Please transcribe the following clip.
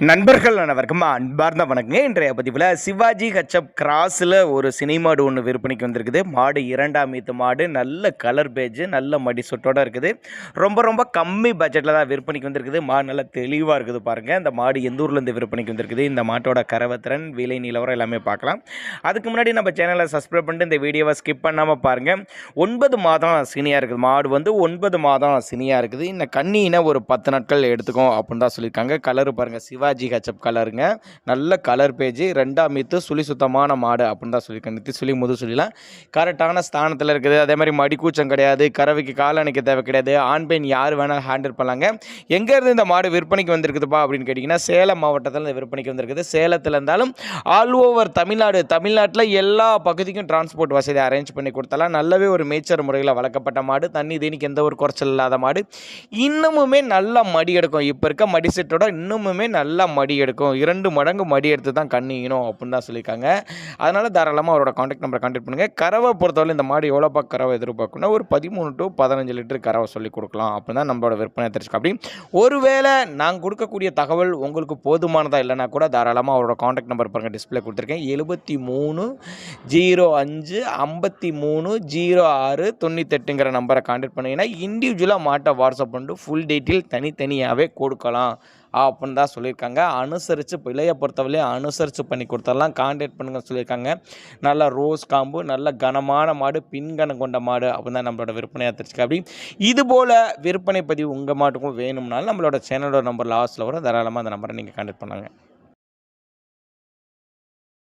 நண்பர்கள் அனைவருக்கும் அன்பார்ந்த வணக்கங்க. இன்றைய பதிவில் சிவாஜி ஹெச்எப் கிராஸில் ஒரு சினை மாடு ஒன்று விற்பனைக்கு வந்திருக்குது. மாடு 2ஆம் ஈத்து மாடு, நல்ல கலர் பேஜ், நல்ல மடி சொட்டோடு இருக்குது. ரொம்ப கம்மி பட்ஜெட்டில் தான் விற்பனைக்கு வந்திருக்குது. மாடு நல்லா தெளிவாக இருக்குது பாருங்கள். இந்த மாடு எந்த ஊர்லேருந்து விற்பனைக்கு வந்திருக்குது, இந்த மாட்டோட கறவத்திறன், விலை நிலவரம் எல்லாமே பார்க்கலாம். அதுக்கு முன்னாடி நம்ம சேனலை சப்ஸ்கிரைப் பண்ணிட்டு இந்த வீடியோவை ஸ்கிப் பண்ணாமல் பாருங்கள். 9 மாதம் சினியாக இருக்குது. மாடு வந்து 9 மாதம் சினியாக இருக்குது. இந்த கண்ணினை ஒரு 10 நாட்கள் எடுத்துக்கும் அப்படின்னு தான் சொல்லியிருக்காங்க. கலரு பாருங்கள், சிவாஜி ஹெச்எப் கலருங்க. நல்ல கலர் பேஜ், 2ஆம் ஈத்து, சுழி சுத்தமான மாடு அப்படின்னு தான் சொல்லியிருக்கேன். நித்தி சுழி முது சுழிலாம் கரெக்டான ஸ்தானத்தில் இருக்குது. அதே மாதிரி மடி கூச்சம் கிடையாது, கறவைக்கு கால் அணைக்க தேவை கிடையாது. ஆண் பெண் யார் வேணாலும் ஹேண்டில் பண்ணலாங்க. எங்கேருந்து இந்த மாடு விற்பனைக்கு வந்திருக்குதுப்பா அப்படின்னு கேட்டிங்கன்னா, சேலம் மாவட்டத்தில் இந்த விற்பனைக்கு வந்திருக்குது. சேலத்தில் இருந்தாலும் ஆல் ஓவர் தமிழ்நாட்டில் எல்லா பகுதிக்கும் டிரான்ஸ்போர்ட் வசதி அரேஞ்ச் பண்ணி கொடுத்தாலாம். நல்லாவே ஒரு மேய்ச்சர் முறையில் வளர்க்கப்பட்ட மாடு, தண்ணி தீனிக்கு எந்த ஒரு குறைச்சல் இல்லாத மாடு. இன்னமுமே நல்லா மடி எடுக்கும். இப்போ இருக்க மடி செட்டோட இன்னமுமே நல்லா மடி எடுக்கும். 2 மடங்கு மடி எடுத்து தான் கண்ணிக்கணும் அப்படின்னு தான் சொல்லியிருக்காங்க. அதனால் தாராளமாக அவரோட காண்டாக்ட் நம்பரை கான்டாக்ட் பண்ணுங்கள். கறவை பொறுத்தவரை இந்த மாடு எவ்வளோப்பா கறவை எதிர்பார்க்கணும்னா ஒரு 13 to 15 லிட்டர் கறவை சொல்லி கொடுக்கலாம் அப்படின்னு தான் நம்மளோட விற்பனை தெரிஞ்சுக்க. அப்படி ஒருவேளை நாங்கள் கொடுக்கக்கூடிய தகவல் உங்களுக்கு போதுமானதாக இல்லைனா கூட தாராளமாக அவரோட காண்டாக்ட் நம்பர் பாருங்கள், டிஸ்பிளே கொடுத்துருக்கேன். 73 05 53 06 98ங்கிற நம்பரை கான்டாக்ட் பண்ணிங்கன்னா இண்டிவிஜுவலாக மாட்டை வாட்ஸ்அப் பண்ணிட்டு ஃபுல் டீட்டெயில் தனித்தனியாகவே கொடுக்கலாம் அப்படின்னு தான் சொல்லியிருக்காங்க. அனுசரித்து பிள்ளையை பொறுத்தவரையே அனுசரித்து பண்ணி கொடுத்துடலாம். கான்டாக்ட் பண்ணுங்கன்னு சொல்லியிருக்காங்க. நல்ல ரோஸ் காம்பு, நல்ல கனமான மாடு, பின்கணம் கொண்ட மாடு அப்படின்னு தான் நம்மளோட விற்பனையாக தெரிஞ்சுக்க. அப்படி இதுபோல் விற்பனை பதிவு உங்கள் மாட்டுக்கும் வேணும்னாலும் நம்மளோட சேனலோட நம்பர் லாஸ்ட்டில் வரும். தாராளமாக அந்த நம்பரை நீங்கள் கான்டாக்ட் பண்ணுங்கள்.